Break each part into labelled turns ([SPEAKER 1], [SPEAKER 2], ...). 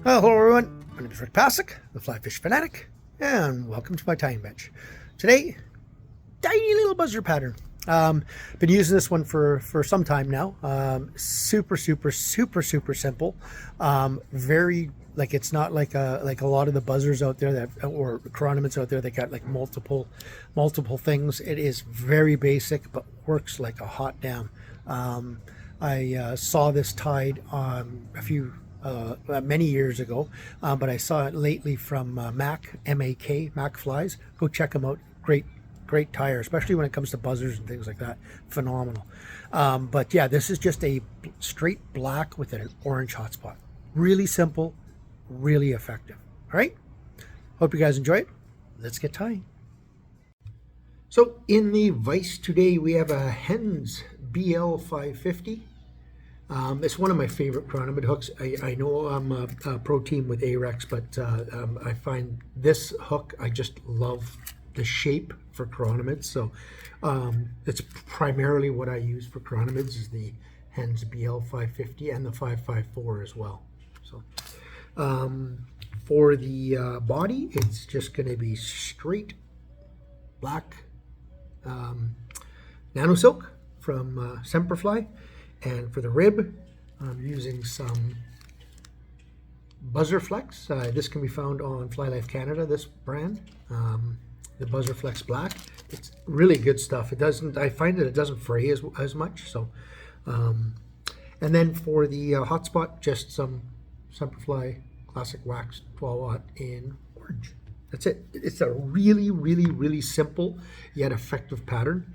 [SPEAKER 1] Hello everyone, my name is Rick Passek, the Fly Fish Fanatic, and welcome to my tying bench. Today, tiny little buzzer pattern. Been using this one for some time now. Super simple. Very, like, it's not like a lot of the buzzers out there that, or chironomids out there that got like multiple things. It is very basic, but works like a hot damn. I saw this tied many years ago, but I saw it lately from Mac Flies. Go check them out. Great tire, especially when it comes to buzzers and things like that. Phenomenal. But yeah, this is just a straight black with an orange hotspot. Really simple, really effective. All right, hope you guys enjoy it. Let's get tying. So in the vise today we have a Hends BL 550. It's one of my favorite chironomid hooks. I know I'm a pro team with Arex, but I find this hook, I just love the shape for chironomids. So it's primarily what I use for chironomids is the Hends BL 550 and the 554 as well. So for the body, it's just going to be straight black NanoSilk from Semperfli. And for the rib, I'm using some Buzzer Flex. This can be found on Fly Life Canada, this brand, the Buzzer Flex Black. It's really good stuff. It doesn't, I find that it doesn't fray as much. So, and then for the hotspot, just some Semperfli Classic Wax 12-aught in orange. That's it. It's a really simple yet effective pattern.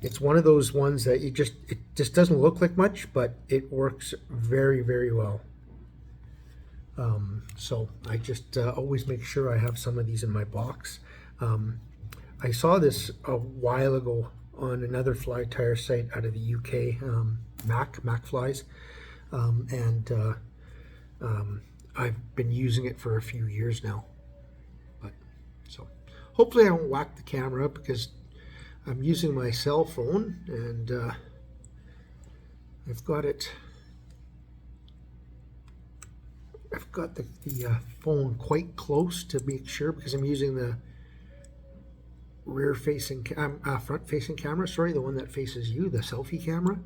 [SPEAKER 1] It's one of those ones that it just doesn't look like much, but it works very well. So I just always make sure I have some of these in my box. I saw this a while ago on another fly tire site out of the UK, Mac Flies, and I've been using it for a few years now. But so hopefully I don't whack the camera up because I'm using my cell phone, and I've got the phone quite close to make sure, because I'm using the front-facing camera. Sorry, the one that faces you, the selfie camera,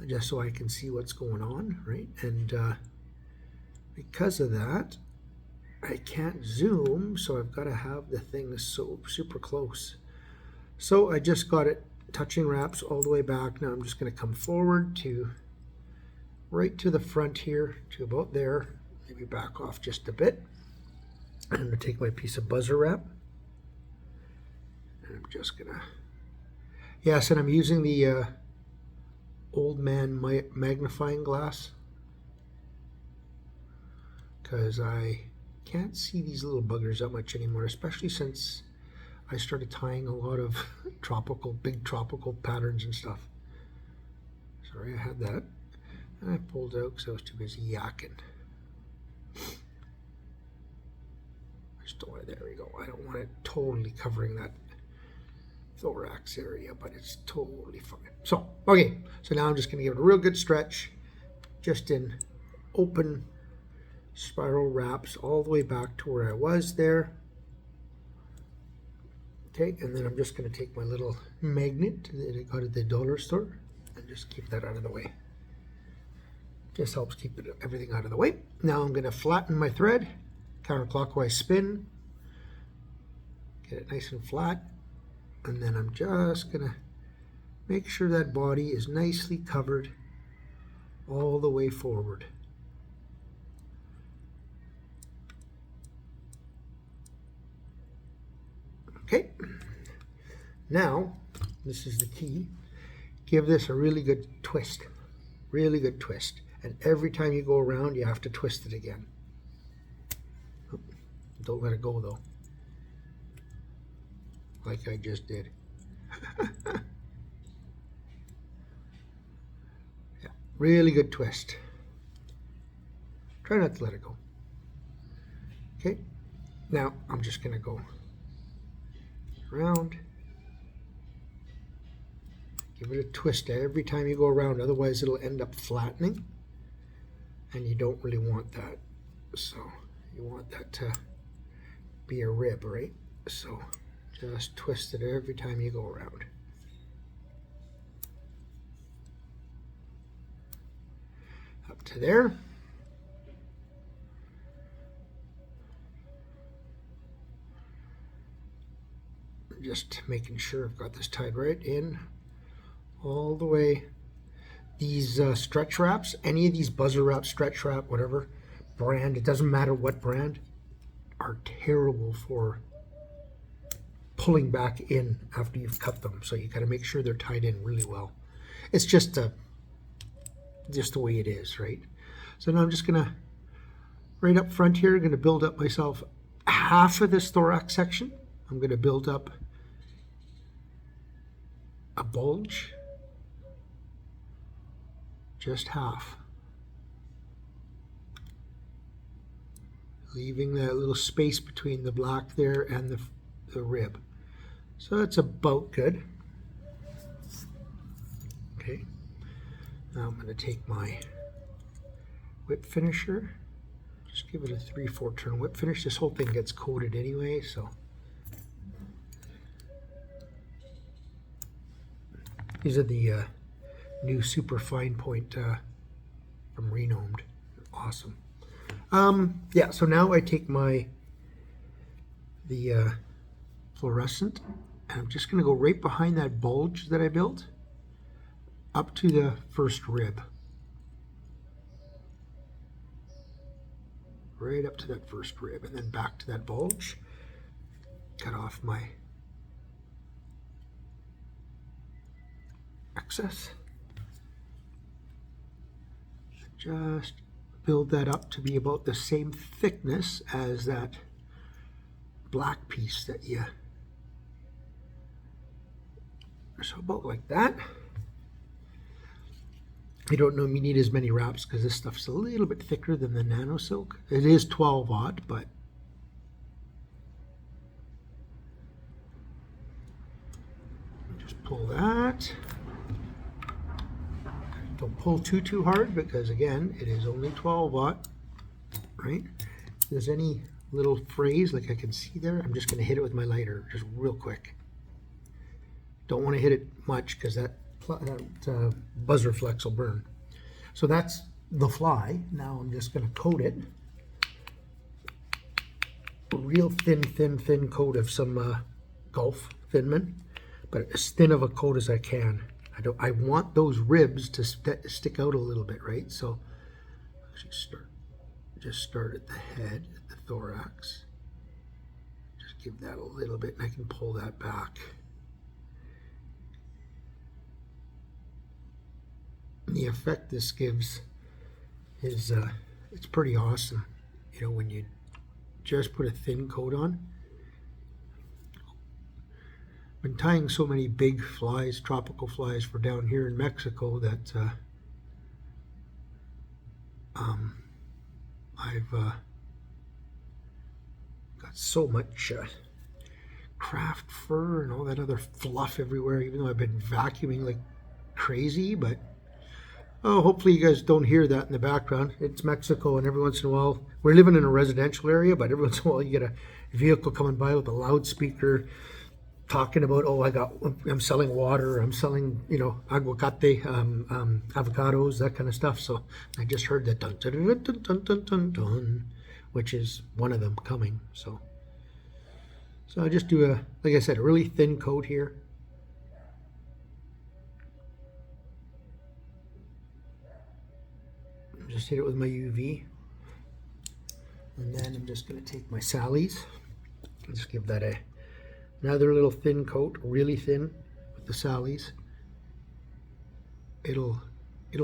[SPEAKER 1] just so I can see what's going on, right? And because of that, I can't zoom, so I've got to have the thing so super close. So I just got it touching wraps all the way back. Now I'm just going to come forward to right to the front here to about there, maybe back off just a bit. I'm going to take my piece of buzzer wrap, and I'm just going to, yes, and I'm using the old man magnifying glass because I can't see these little buggers that much anymore, especially since I started tying a lot of big tropical patterns and stuff. Sorry, I had that. And I pulled out because I was too busy yakking. There we go. I don't want it totally covering that thorax area, but it's totally fine. So, okay. So now I'm just going to give it a real good stretch, just in open spiral wraps all the way back to where I was there. Okay, and then I'm just going to take my little magnet that I got at the dollar store and just keep that out of the way. Just helps keep everything out of the way. Now I'm going to flatten my thread, counterclockwise spin, get it nice and flat, and then I'm just going to make sure that body is nicely covered all the way forward. Okay, now this is the key. Give this a really good twist, and every time you go around you have to twist it again. Don't let it go though, like I just did. Yeah, really good twist. Try not to let it go. Okay, now I'm just going to go around. Give it a twist every time you go around, otherwise it'll end up flattening. and you don't really want that. So you want that to be a rib, right? So just twist it every time you go around. Up to there. Just making sure I've got this tied right in all the way. These stretch wraps, any of these buzzer wrap, stretch wrap, whatever brand, it doesn't matter what brand, are terrible for pulling back in after you've cut them. So you got to make sure they're tied in really well. It's just the way it is, right? So now I'm just gonna, right up front here, I'm gonna build up myself half of this thorax section. I'm gonna build up a bulge, just half, leaving that little space between the black there and the rib. So that's about good. Okay, now I'm going to take my whip finisher, just give it a 3/4 turn whip finish. This whole thing gets coated anyway, so these are the new super fine point from Renomed. Awesome. Yeah, so now I take the fluorescent, and I'm just going to go right behind that bulge that I built up to the first rib. Right up to that first rib, and then back to that bulge. Cut off my excess. Just build that up to be about the same thickness as that black piece that you, so about like that. You don't know you need as many wraps because this stuff's a little bit thicker than the NanoSilk. It is 12/0, but just pull that. Don't pull too hard because again, it is only 12/0, right? If there's any little frays like I can see there, I'm just going to hit it with my lighter just real quick. Don't want to hit it much because that buzzer flex will burn. So that's the fly. Now I'm just going to coat it. A real thin coat of some Gulf Thinman, but as thin of a coat as I can. I want those ribs to stick out a little bit, right? So actually just start at the head, at the thorax. Just give that a little bit, and I can pull that back. The effect this gives is it's pretty awesome. You know, when you just put a thin coat on. I've been tying so many big flies, tropical flies, for down here in Mexico that I've got so much craft fur and all that other fluff everywhere, even though I've been vacuuming like crazy. But oh, hopefully you guys don't hear that in the background. It's Mexico, and every once in a while, we're living in a residential area, but every once in a while you get a vehicle coming by with a loudspeaker talking about, oh, I'm selling water, I'm selling, you know, aguacate, avocados, that kind of stuff. So I just heard that dun dun dun dun dun dun dun, dun, which is one of them coming. So I just do like I said, a really thin coat here. Just hit it with my UV, and then I'm just going to take my Sally's and just give that another little thin coat, really thin with the Sally's. It'll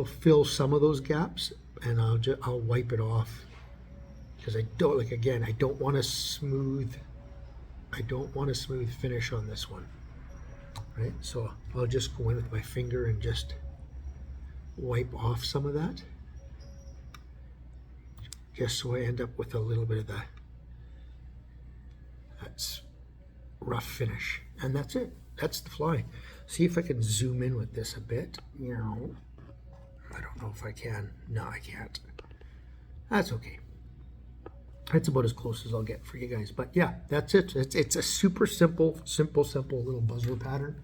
[SPEAKER 1] fill some of those gaps, and I'll wipe it off because I don't, like, again, I don't want a smooth finish on this one, right? So I'll just go in with my finger and just wipe off some of that, just so I end up with a little bit of that's rough finish. And that's it. That's the fly. See if I can zoom in with this a bit. You know, I don't know if I can. No, I can't. That's okay. That's about as close as I'll get for you guys. But yeah, that's it. It's a super simple little buzzer pattern.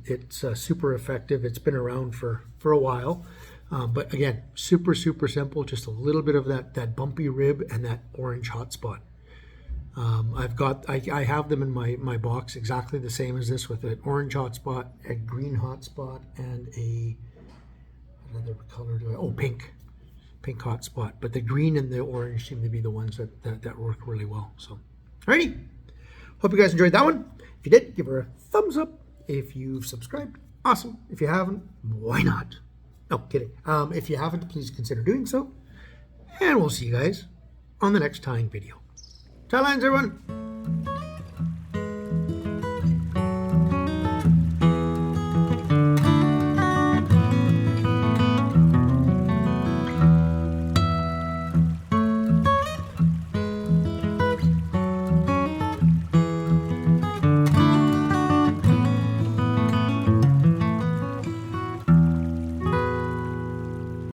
[SPEAKER 1] It's super effective. It's been around for a while. But again, super simple. Just a little bit of that bumpy rib and that orange hotspot. I have them in my box exactly the same as this, with an orange hotspot, a green hotspot, and another color do I? Oh, pink hotspot. But the green and the orange seem to be the ones that work really well. So, alrighty. Hope you guys enjoyed that one. If you did, give her a thumbs up. If you've subscribed, awesome. If you haven't, why not? No, kidding. If you haven't, please consider doing so. And we'll see you guys on the next tying video. Tie lines, everyone.